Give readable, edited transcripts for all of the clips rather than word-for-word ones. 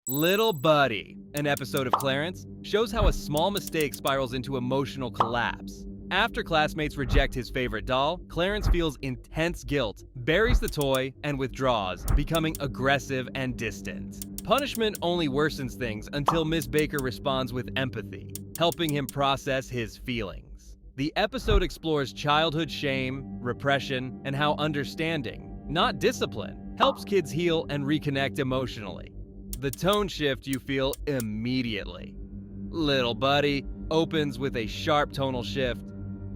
Little Buddy, an episode of Clarence, shows how a small mistake spirals into emotional collapse. After classmates reject his favorite doll, Clarence feels intense guilt, buries the toy, and withdraws, becoming aggressive and distant. Punishment only worsens things until Miss Baker responds with empathy, helping him process his feelings. The episode explores childhood shame, repression, and how understanding, not discipline, helps kids heal and reconnect emotionally. The tone shift you feel immediately. Little Buddy opens with a sharp tonal shift.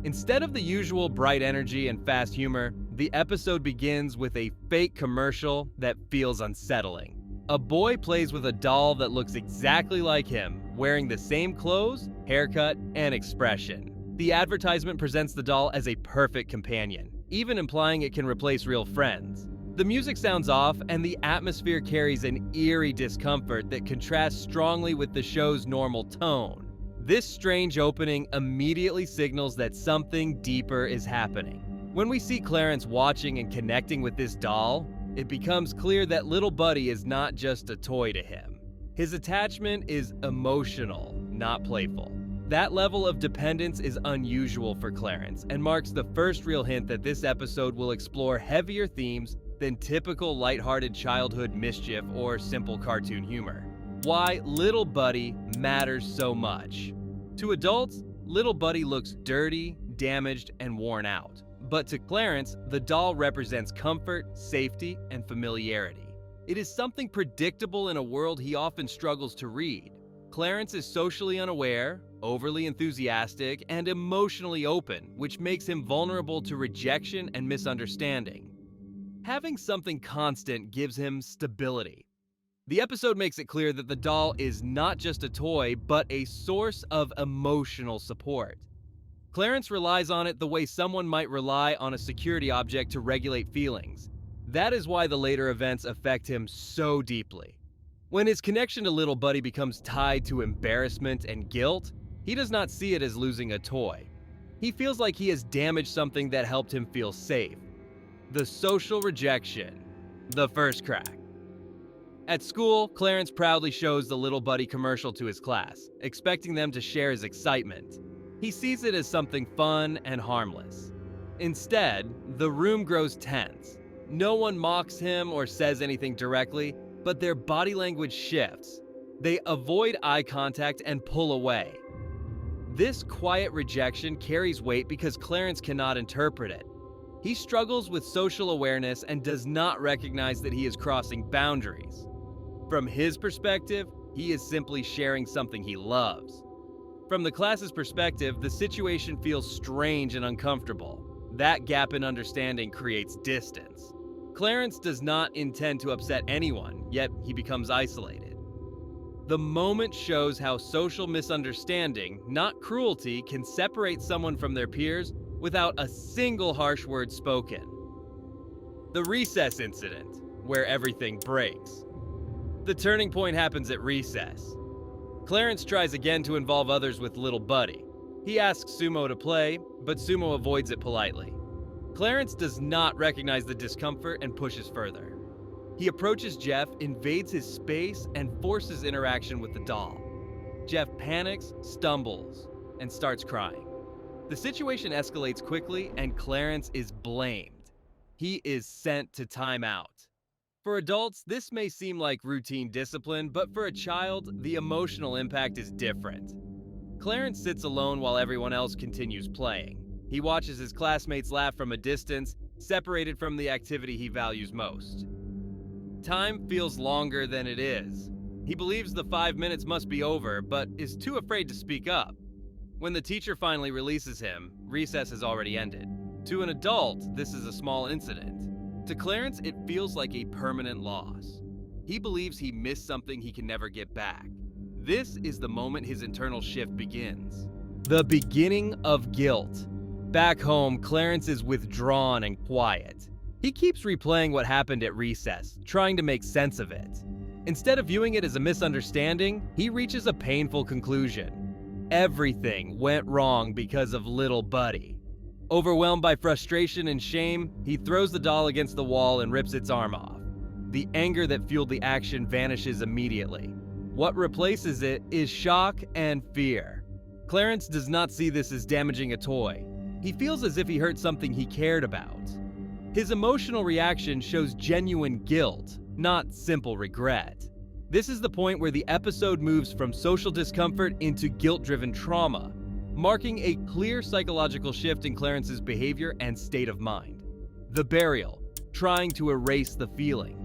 Instead of the usual bright energy and fast humor, the episode begins with a fake commercial that feels unsettling. A boy plays with a doll that looks exactly like him, wearing the same clothes, haircut, and expression. The advertisement presents the doll as a perfect companion, even implying it can replace real friends. The music sounds off, and the atmosphere carries an eerie discomfort that contrasts strongly with the show's normal tone. This strange opening immediately signals that something deeper is happening. When we see Clarence watching and connecting with this doll, it becomes clear that Little Buddy is not just a toy to him. His attachment is emotional, not playful. That level of dependence is unusual for Clarence and marks the first real hint that this episode will explore heavier themes than typical lighthearted childhood mischief or simple cartoon humor. Why Little Buddy matters so much. To adults, Little Buddy looks dirty, damaged, and worn out. But to Clarence, the doll represents comfort, safety, and familiarity. It is something predictable in a world he often struggles to read. Clarence is socially unaware, overly enthusiastic, and emotionally open, which makes him vulnerable to rejection and misunderstanding. Having something constant gives him stability. The episode makes it clear that the doll is not just a toy, but a source of emotional support. Clarence relies on it the way someone might rely on a security object to regulate feelings. That is why the later events affect him so deeply. When his connection to Little Buddy becomes tied to embarrassment and guilt, he does not see it as losing a toy. He feels like he has damaged something that helped him feel safe. The social rejection. The first crack. At school, Clarence proudly shows the Little Buddy commercial to his class, expecting them to share his excitement. He sees it as something fun and harmless. Instead, the room grows tense. No one mocks him or says anything directly, but their body language shifts. They avoid eye contact and pull away. This quiet rejection carries weight because Clarence cannot interpret it. He struggles with social awareness and does not recognize that he is crossing boundaries. From his perspective, he is simply sharing something he loves. From the class's perspective, the situation feels strange and uncomfortable. That gap in understanding creates distance. Clarence does not intend to upset anyone, yet he becomes isolated. The moment shows how social misunderstanding, not cruelty, can separate someone from their peers without a single harsh word spoken. The recess incident, where everything breaks. The turning point happens at recess. Clarence tries again to involve others with Little Buddy. He asks Sumo to play, but Sumo avoids it politely. Clarence does not recognize the discomfort and pushes further. He approaches Jeff, invades his space, and forces interaction with the doll. Jeff panics, stumbles, and starts crying. The situation escalates quickly, and Clarence is blamed. He is sent to timeout. For adults, this may seem like routine discipline, but for a child, the emotional impact is different. Clarence sits alone while everyone else continues playing. He watches his classmates laugh from a distance, separated from the activity he values most. Time feels longer than it is. He believes the 5 minutes must be over, but is too afraid to speak up. When the teacher finally releases him, recess has already ended. To an adult, this is a small incident. To Clarence, it feels like a permanent loss. He believes he missed something he can never get back. This is the moment his internal shift begins. The beginning of guilt. Back home, Clarence is withdrawn and quiet. He keeps replaying what happened at recess, trying to make sense of it. Instead of viewing it as a misunderstanding, he reaches a painful conclusion. Everything went wrong because of Little Buddy. Overwhelmed by frustration and shame, he throws the doll against the wall and rips its arm off. the anger that fueled the action vanishes immediately. What replaces it is shock and fear. Clarence does not see this as damaging a toy. He feels as if he hurt something he cared about. His emotional reaction shows genuine guilt, not simple regret. This is the point where the episode moves from social discomfort into guilt-driven trauma, marking a clear psychological shift in Clarence's behavior and state of mind. The burial, trying to erase the feeling.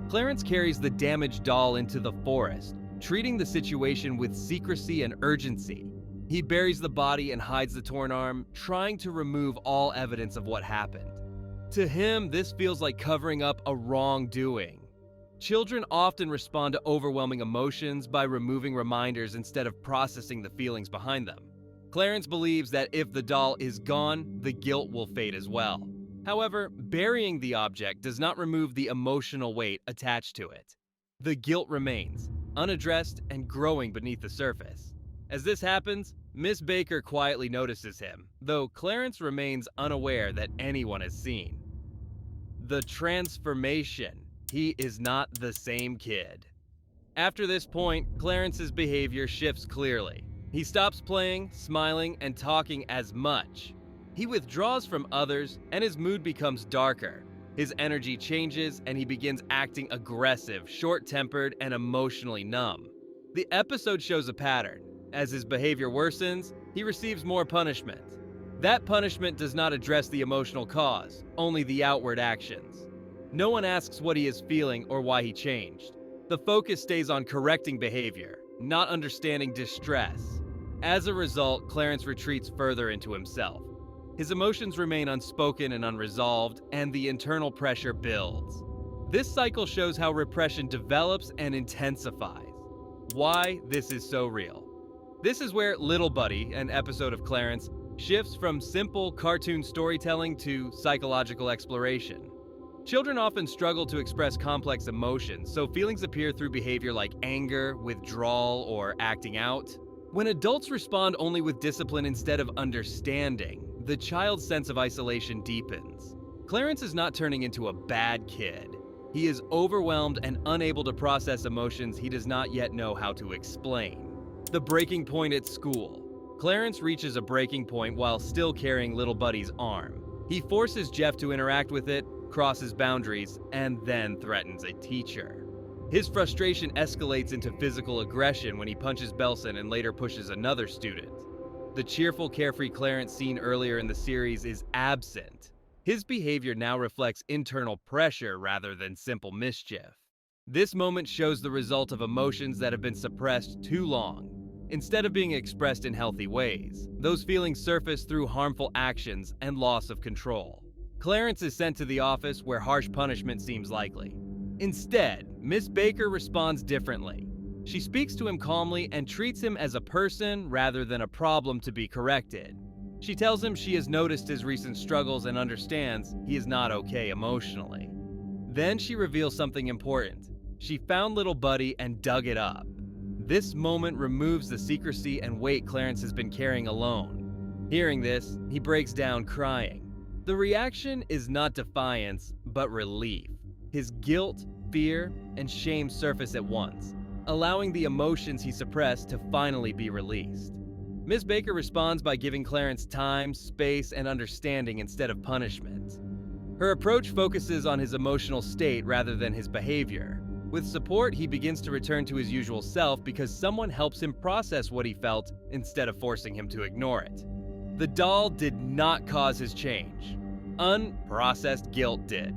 Clarence carries the damaged doll into the forest, treating the situation with secrecy and urgency. He buries the body and hides the torn arm, trying to remove all evidence of what happened. To him, this feels like covering up a wrongdoing. Children often respond to overwhelming emotions by removing reminders instead of processing the feelings behind them. Clarence believes that if the doll is gone, the guilt will fade as well. However, burying the object does not remove the emotional weight attached to it. The guilt remains, unaddressed and growing beneath the surface. As this happens, Miss Baker quietly notices him, though Clarence remains unaware that anyone has seen. The transformation. He is not the same kid. After this point, Clarence's behavior shifts clearly. He stops playing, smiling, and talking as much. He withdraws from others, and his mood becomes darker. His energy changes, and he begins acting aggressive, short-tempered, and emotionally numb. The episode shows a pattern. As his behavior worsens, he receives more punishment. That punishment does not address the emotional cause, only the outward actions. No one asks what he is feeling or why he changed. The focus stays on correcting behavior, not understanding distress. As a result, Clarence retreats further into himself. His emotions remain unspoken and unresolved, and the internal pressure builds. This cycle shows how repression develops and intensifies. Why this is so real. This is where Little Buddy, an episode of Clarence, shifts from simple cartoon storytelling to psychological exploration. Children often struggle to express complex emotions, so feelings appear through behavior like anger, withdrawal, or acting out. When adults respond only with discipline instead of understanding, the child's sense of isolation deepens. Clarence is not turning into a bad kid. He is overwhelmed and unable to process emotions he does not yet know how to explain. The breaking point at school. Clarence reaches a breaking point while still carrying Little Buddy's arm. He forces Jeff to interact with it, crosses boundaries, and then threatens a teacher. His frustration escalates into physical aggression when he punches Belson and later pushes another student. The cheerful, carefree Clarence seen earlier in the series is absent. His behavior now reflects internal pressure rather than simple mischief. This moment shows the result of emotions that have been suppressed too long. Instead of being expressed in healthy ways, those feelings surface through harmful actions and loss of control. Clarence is sent to the office where harsh punishment seems likely. Instead, Miss Baker responds differently. She speaks to him calmly and treats him as a person rather than a problem to be corrected. She tells him she has noticed his recent struggles and understands he is not okay emotionally. Then she reveals something important. She found Little Buddy and dug it up. This moment removes the secrecy and weight Clarence has been carrying alone. Hearing this, he breaks down crying. The reaction is not defiance, but relief. His guilt, fear, and shame surface at once, allowing the emotions he suppressed to finally be released. Ms. Baker responds by giving Clarence time, space, and understanding instead of punishment. Her approach focuses on his emotional state rather than his behavior. With support, he begins to return to his usual self because someone helps him process what he felt instead of forcing him to ignore it. The doll did not cause his change. Unprocessed guilt did.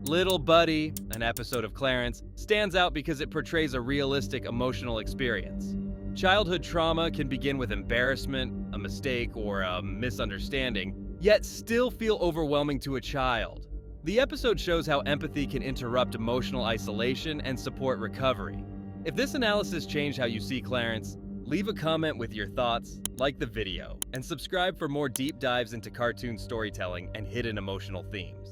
Little Buddy, an episode of Clarence, stands out because it portrays a realistic emotional experience. Childhood trauma can begin with embarrassment, a mistake, or a misunderstanding, yet still feel overwhelming to a child. The episode shows how empathy can interrupt emotional isolation and support recovery. If this analysis changed how you see Clarence, leave a comment with your thoughts, like the video, and subscribe for more deep dives into cartoon storytelling and hidden emotional themes.